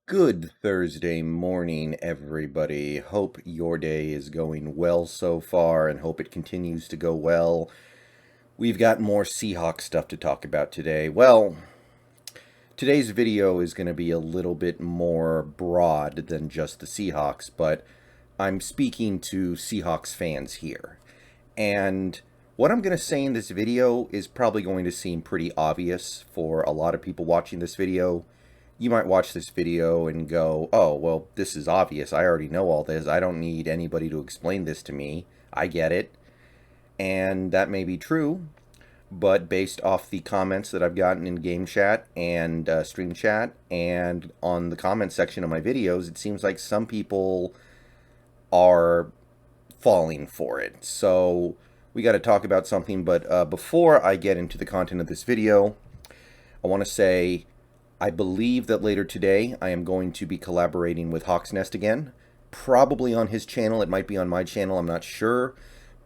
Good Thursday morning, everybody. Hope your day is going well so far and hope it continues to go well. We've got more Seahawks stuff to talk about today. Well, today's video is going to be a little bit more broad than just the Seahawks, but I'm speaking to Seahawks fans here. And what I'm going to say in this video is probably going to seem pretty obvious for a lot of people watching this video. You might watch this video and go, oh, well, this is obvious. I already know all this. I don't need anybody to explain this to me. I get it. And that may be true, but based off the comments that I've gotten in game chat and stream chat and on the comment section of my videos, it seems like some people are falling for it. So we got to talk about something, but before I get into the content of this video, I want to say I believe that later today I am going to be collaborating with Hawk's Nest again. Probably on his channel. It might be on my channel. I'm not sure.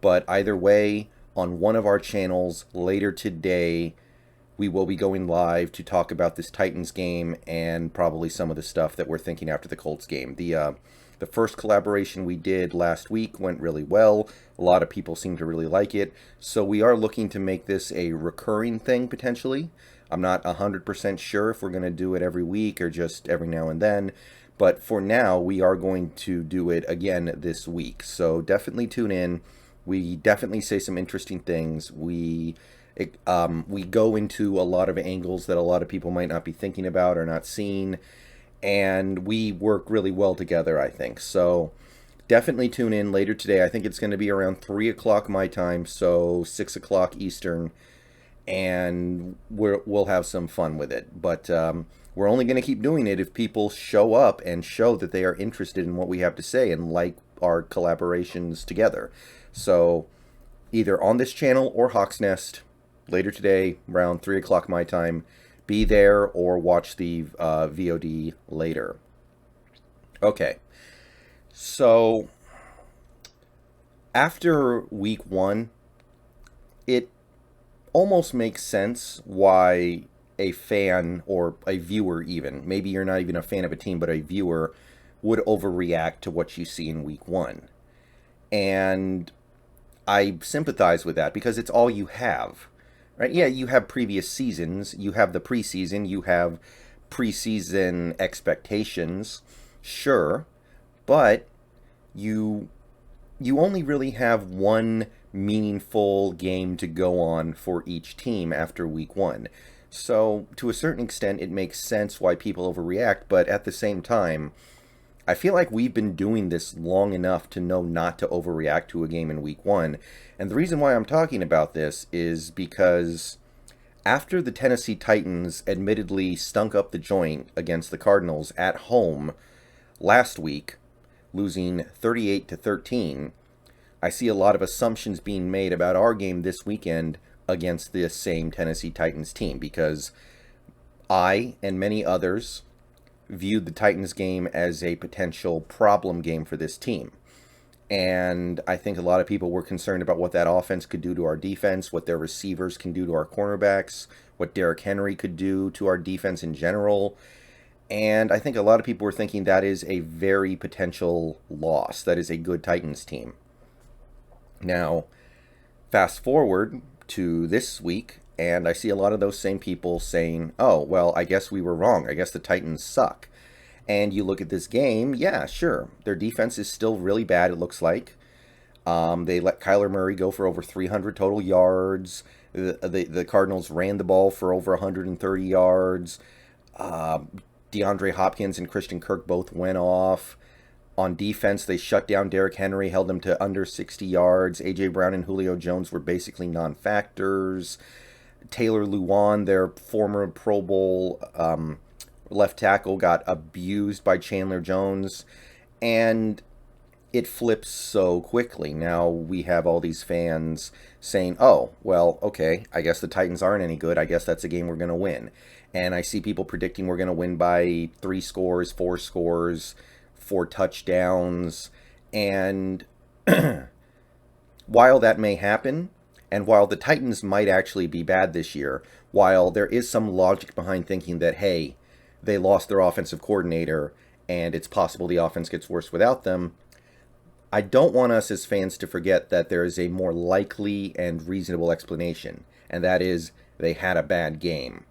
But either way, on one of our channels later today, we will be going live to talk about this Titans game and probably some of the stuff that we're thinking after the Colts game. The first collaboration we did last week went really well. A lot of people seem to really like it. So we are looking to make this a recurring thing potentially. I'm not 100% sure if we're going to do it every week or just every now and then. But for now, we are going to do it again this week. So definitely tune in. We definitely say some interesting things. We go into a lot of angles that a lot of people might not be thinking about or not seeing. And we work really well together, I think. So definitely tune in later today. I think it's going to be around 3 o'clock my time, so 6 o'clock Eastern. And we'll have some fun with it. But we're only going to keep doing it if people show up and show that they are interested in what we have to say and like our collaborations together. So either on this channel or Hawk's Nest later today, around 3 o'clock my time, be there or watch the VOD later. Okay, so after week one, it almost makes sense why a fan or a viewer, even maybe you're not even a fan of a team, but a viewer would overreact to what you see in week one. And I sympathize with that because it's all you have, right? Yeah, you have previous seasons, you have the preseason, you have preseason expectations, sure, but you only really have one meaningful game to go on for each team after week one. So to a certain extent, it makes sense why people overreact, but at the same time, I feel like we've been doing this long enough to know not to overreact to a game in week one. And the reason why I'm talking about this is because after the Tennessee Titans admittedly stunk up the joint against the Cardinals at home last week, losing 38-13, I see a lot of assumptions being made about our game this weekend against this same Tennessee Titans team because I and many others viewed the Titans game as a potential problem game for this team. And I think a lot of people were concerned about what that offense could do to our defense, what their receivers can do to our cornerbacks, what Derrick Henry could do to our defense in general. And I think a lot of people were thinking that is a very potential loss. That is a good Titans team. Now, fast forward to this week, and I see a lot of those same people saying, oh, well, I guess we were wrong. I guess the Titans suck. And you look at this game, yeah, sure. Their defense is still really bad, it looks like. They let Kyler Murray go for over 300 total yards. The Cardinals ran the ball for over 130 yards. DeAndre Hopkins and Christian Kirk both went off. On defense, they shut down Derrick Henry, held him to under 60 yards. A.J. Brown and Julio Jones were basically non-factors. Taylor Lewan, their former Pro Bowl left tackle, got abused by Chandler Jones. And it flips so quickly. Now we have all these fans saying, oh, well, okay, I guess the Titans aren't any good. I guess that's a game we're going to win. And I see people predicting we're going to win by 3 scores, 4 scores, 4 touchdowns. And while that may happen, and while the Titans might actually be bad this year, while there is some logic behind thinking that, hey, they lost their offensive coordinator and it's possible the offense gets worse without them. I don't want us as fans to forget that there is a more likely and reasonable explanation, and that is they had a bad game.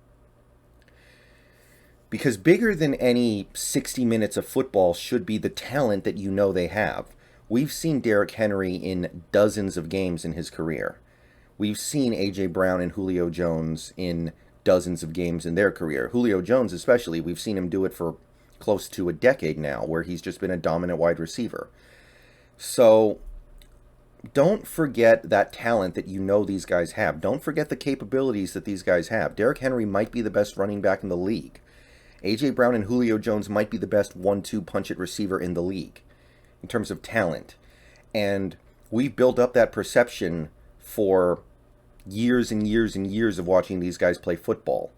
Because bigger than any 60 minutes of football should be the talent that you know they have. We've seen Derrick Henry in dozens of games in his career. We've seen A.J. Brown and Julio Jones in dozens of games in their career. Julio Jones especially, we've seen him do it for close to a decade now, where he's just been a dominant wide receiver. So don't forget that talent that you know these guys have. Don't forget the capabilities that these guys have. Derrick Henry might be the best running back in the league. A.J. Brown and Julio Jones might be the best 1-2 punch-it receiver in the league in terms of talent. And we've built up that perception for years and years and years of watching these guys play football.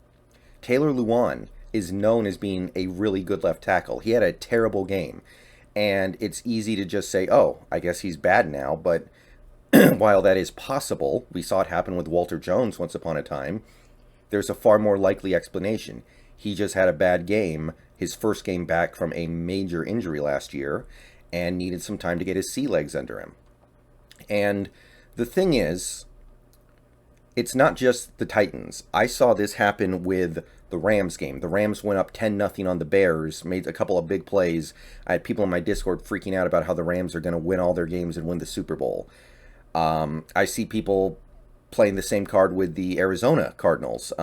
Taylor Lewan is known as being a really good left tackle. He had a terrible game. And it's easy to just say, oh, I guess he's bad now. But while that is possible, we saw it happen with Walter Jones once upon a time, there's a far more likely explanation. He just had a bad game, his first game back from a major injury last year, and needed some time to get his sea legs under him. And the thing is, it's not just the Titans. I saw this happen with the Rams game. The Rams went up 10-0 on the Bears, made a couple of big plays. I had people in my Discord freaking out about how the Rams are going to win all their games and win the Super Bowl. I see people playing the same card with the Arizona Cardinals.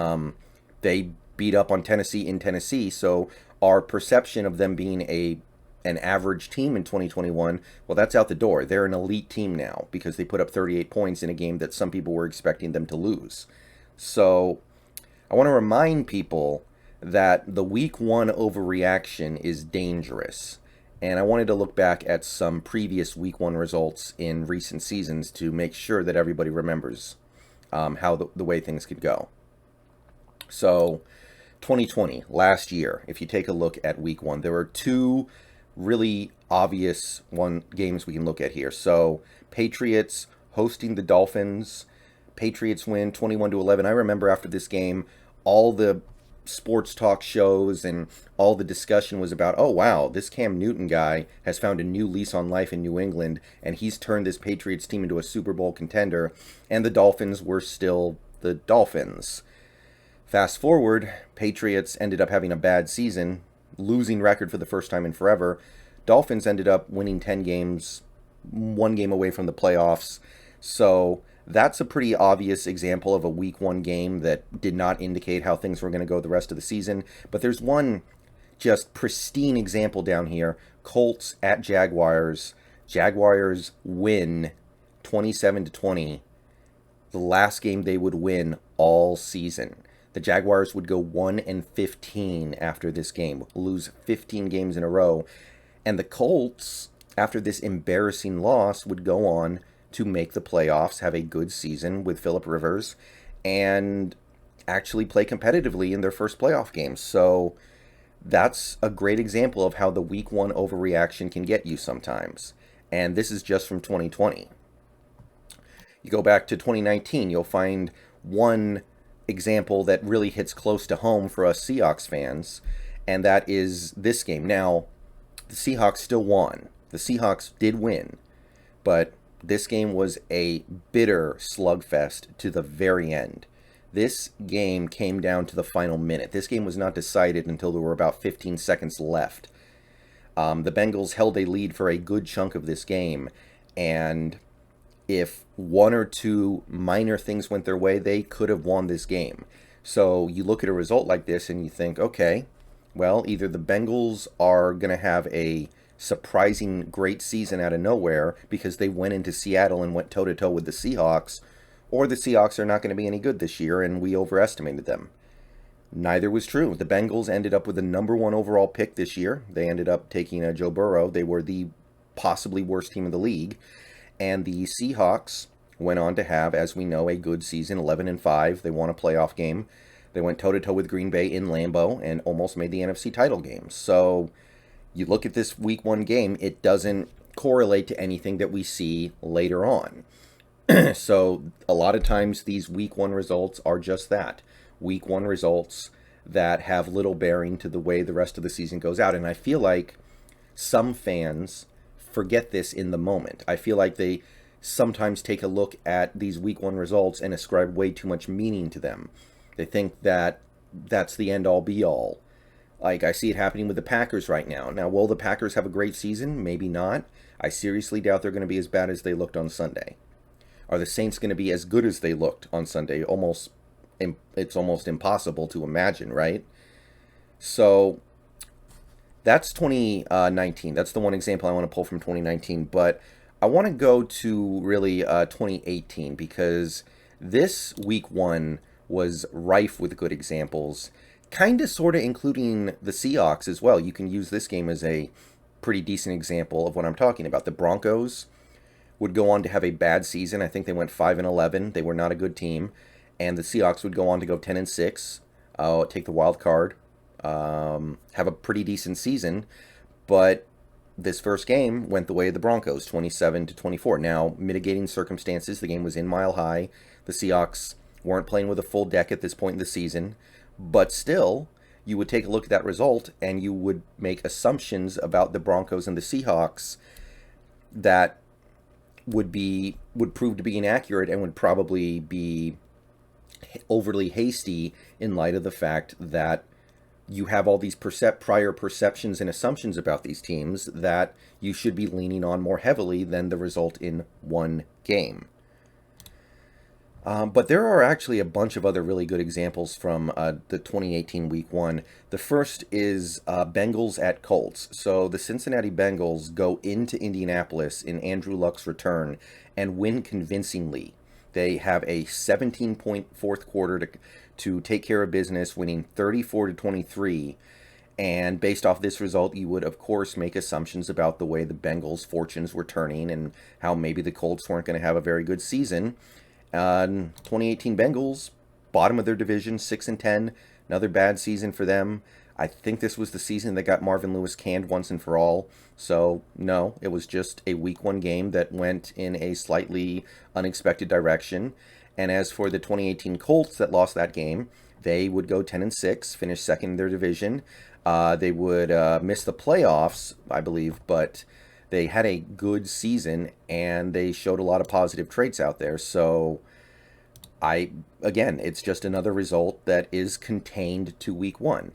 They beat up on Tennessee in Tennessee, so our perception of them being an average team in 2021, well, that's out the door. They're an elite team now because they put up 38 points in a game that some people were expecting them to lose. So I want to remind people that the week 1 overreaction is dangerous. And I wanted to look back at some previous week 1 results in recent seasons to make sure that everybody remembers how the way things could go. So 2020, last year, if you take a look at week 1, there were 2 really obvious games we can look at here. So Patriots hosting the Dolphins. Patriots win 21-11. I remember after this game, all the sports talk shows and all the discussion was about, oh wow, this Cam Newton guy has found a new lease on life in New England, and he's turned this Patriots team into a Super Bowl contender, and the Dolphins were still the Dolphins. Fast forward, Patriots ended up having a bad season, losing record for the first time in forever. Dolphins ended up winning 10 games, 1 game away from the playoffs. So that's a pretty obvious example of a week 1 game that did not indicate how things were going to go the rest of the season. But there's one just pristine example down here. Colts at Jaguars. Jaguars win 27-20. The last game they would win all season. The Jaguars would go 1-15 after this game, lose 15 games in a row. And the Colts, after this embarrassing loss, would go on to make the playoffs, have a good season with Phillip Rivers, and actually play competitively in their first playoff games. So that's a great example of how the week 1 overreaction can get you sometimes. And this is just from 2020. You go back to 2019, you'll find one example that really hits close to home for us Seahawks fans, and that is this game. Now, the Seahawks still won. The Seahawks did win, but this game was a bitter slugfest to the very end. This game came down to the final minute. This game was not decided until there were about 15 seconds left. The Bengals held a lead for a good chunk of this game, and if 1 or 2 minor things went their way, they could have won this game. So you look at a result like this and you think, okay, well, either the Bengals are going to have a surprising great season out of nowhere because they went into Seattle and went toe-to-toe with the Seahawks, or the Seahawks are not going to be any good this year and we overestimated them. Neither was true. The Bengals ended up with the number 1 overall pick this year. They ended up taking Joe Burrow. They were the possibly worst team in the league. And the Seahawks went on to have, as we know, a good season, 11-5. They won a playoff game. They went toe-to-toe with Green Bay in Lambeau and almost made the NFC title game. So you look at this week 1 game, it doesn't correlate to anything that we see later on. So a lot of times these week 1 results are just that. Week 1 results that have little bearing to the way the rest of the season goes out. And I feel like some fans forget this in the moment. I feel like they sometimes take a look at these week one results and ascribe way too much meaning to them. They think that that's the end all be all. Like, I see it happening with the Packers right now. Now, will the Packers have a great season? Maybe not. I seriously doubt they're going to be as bad as they looked on Sunday. Are the Saints going to be as good as they looked on Sunday? It's almost impossible to imagine, right? So that's 2019. That's the one example I want to pull from 2019. But I want to go to really 2018, because this week one was rife with good examples, kind of sort of including the Seahawks as well. You can use this game as a pretty decent example of what I'm talking about. The Broncos would go on to have a bad season. I think they went 5-11. They were not a good team. And the Seahawks would go on to go 10-6, take the wild card, have a pretty decent season. But this first game went the way of the Broncos, 27-24. Now, mitigating circumstances, the game was in Mile High. The Seahawks weren't playing with a full deck at this point in the season. But still, you would take a look at that result and you would make assumptions about the Broncos and the Seahawks that would prove to be inaccurate and would probably be overly hasty in light of the fact that you have all these prior perceptions and assumptions about these teams that you should be leaning on more heavily than the result in one game. But there are actually a bunch of other really good examples from the 2018 Week 1. The first is Bengals at Colts. So the Cincinnati Bengals go into Indianapolis in Andrew Luck's return and win convincingly. They have a 17-point fourth quarter to take care of business, winning 34-23. And based off this result, you would, of course, make assumptions about the way the Bengals' fortunes were turning and how maybe the Colts weren't going to have a very good season. 2018 Bengals, bottom of their division, 6-10, another bad season for them. I think this was the season that got Marvin Lewis canned once and for all. So, no, it was just a week one game that went in a slightly unexpected direction. And as for the 2018 Colts that lost that game, they would go 10-6, finish second in their division. They would miss the playoffs, I believe, but they had a good season and they showed a lot of positive traits out there. So, again, it's just another result that is contained to week one.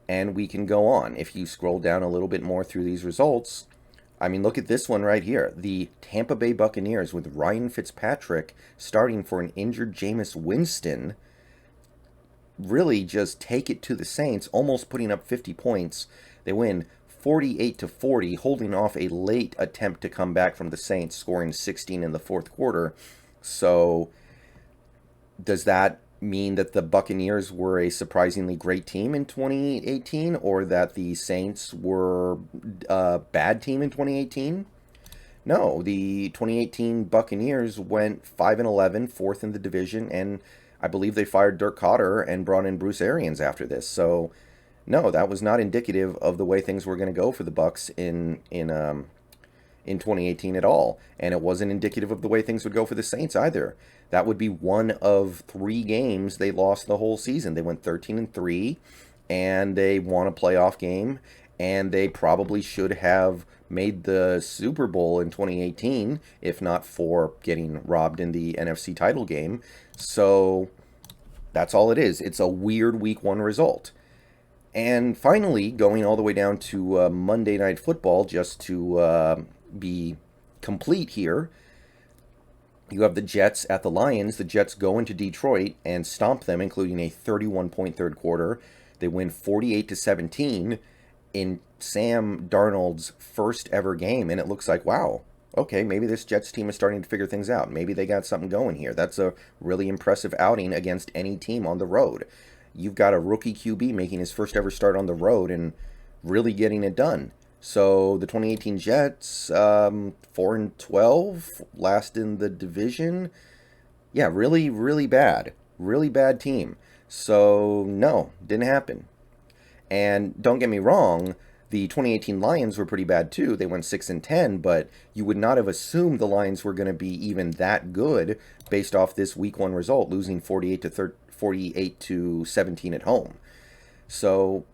And we can go on. If you scroll down a little bit more through these results, I mean, look at this one right here. The Tampa Bay Buccaneers with Ryan Fitzpatrick starting for an injured Jameis Winston really just take it to the Saints, almost putting up 50 points. They win 48-40, holding off a late attempt to come back from the Saints, scoring 16 in the fourth quarter. So, does that mean that the Buccaneers were a surprisingly great team in 2018, or that the Saints were a bad team in 2018? No, the 2018 Buccaneers went 5-11, fourth in the division, and I believe they fired Dirk Cotter and brought in Bruce Arians after this. So, no, that was not indicative of the way things were going to go for the Bucs in 2018 at all. And it wasn't indicative of the way things would go for the Saints either. That would be one of 3 games they lost the whole season. They went 13-3, and they won a playoff game, and they probably should have made the Super Bowl in 2018, if not for getting robbed in the NFC title game. So that's all it is. It's a weird week one result. And finally, going all the way down to Monday Night Football, just to be complete here, you have the Jets at the Lions. The Jets go into Detroit and stomp them, including a 31-point third quarter. They win 48-17 in Sam Darnold's first ever game, and it looks like, wow, okay, maybe this Jets team is starting to figure things out. Maybe they got something going here. That's a really impressive outing against any team on the road. You've got a rookie QB making his first ever start on the road and really getting it done. So the 2018 Jets, 4-12, last in the division. Yeah, really, really bad. Really bad team. So, no, didn't happen. And don't get me wrong, the 2018 Lions were pretty bad too. They went 6-10, but you would not have assumed the Lions were going to be even that good based off this week one result, losing 48-17 at home. So,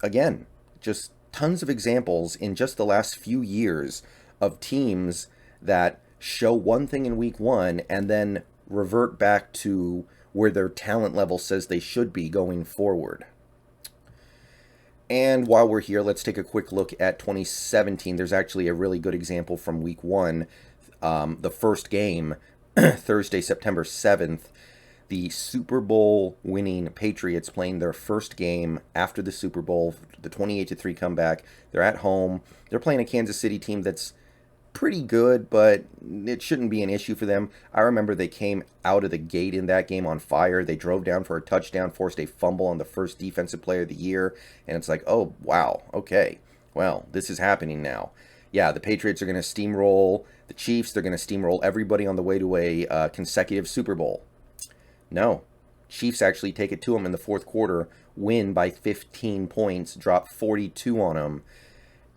again, just tons of examples in just the last few years of teams that show one thing in week one and then revert back to where their talent level says they should be going forward. And while we're here, let's take a quick look at 2017. There's actually a really good example from week one. The first game, Thursday, September 7th, the Super Bowl winning Patriots playing their first game after the Super Bowl, the 28-3 comeback. They're at home. They're playing a Kansas City team that's pretty good, but it shouldn't be an issue for them. I remember they came out of the gate in that game on fire. They drove down for a touchdown, forced a fumble on the first defensive player of the year, and it's like, oh, wow, okay, well, this is happening now. Yeah, the Patriots are going to steamroll the Chiefs. They're going to steamroll everybody on the way to a consecutive Super Bowl. No, Chiefs actually take it to them in the fourth quarter, win by 15 points, drop 42 on them,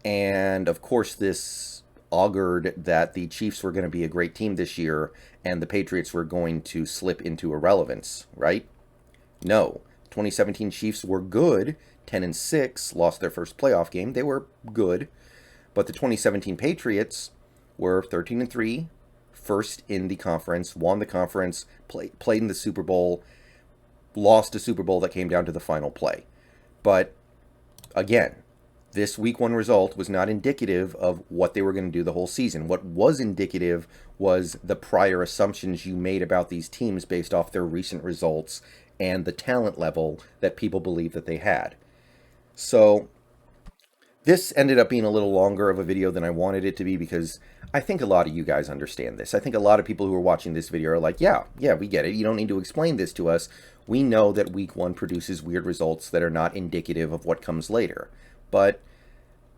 and of course this augured that the Chiefs were going to be a great team this year and the Patriots were going to slip into irrelevance, right? No. 2017 Chiefs were good, 10-6, lost their first playoff game. They were good. But the 2017 Patriots were 13-3, first in the conference, won the conference, played in the Super Bowl, lost a Super Bowl that came down to the final play. But again, this week one result was not indicative of what they were going to do the whole season. What was indicative was the prior assumptions you made about these teams based off their recent results and the talent level that people believed that they had. So this ended up being a little longer of a video than I wanted it to be because I think a lot of you guys understand this. I think a lot of people who are watching this video are like, yeah, we get it. You don't need to explain this to us. We know that week one produces weird results that are not indicative of what comes later. But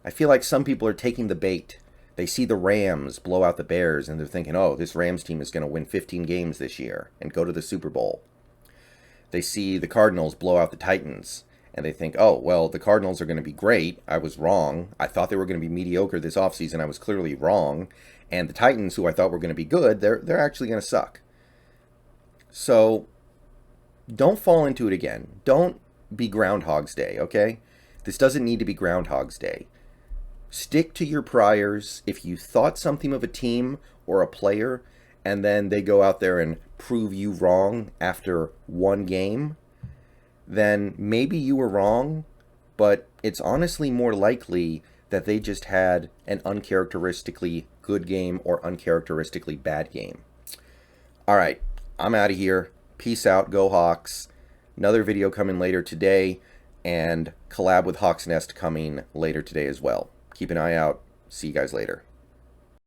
I feel like some people are taking the bait. They see the Rams blow out the Bears and they're thinking, oh, this Rams team is going to win 15 games this year and go to the Super Bowl. They see the Cardinals blow out the Titans and they think, oh, well, the Cardinals are going to be great. I was wrong. I thought they were going to be mediocre this offseason. I was clearly wrong. And the Titans, who I thought were going to be good, they're actually going to suck. So don't fall into it again. Don't be Groundhog's Day, okay? This doesn't need to be Groundhog's Day. Stick to your priors. If you thought something of a team or a player, and then they go out there and prove you wrong after one game, then maybe you were wrong, but it's honestly more likely that they just had an uncharacteristically good game or uncharacteristically bad game. All right, I'm out of here. Peace out. Go Hawks. Another video coming later today, and collab with Hawks Nest coming later today as well. Keep an eye out. See you guys later.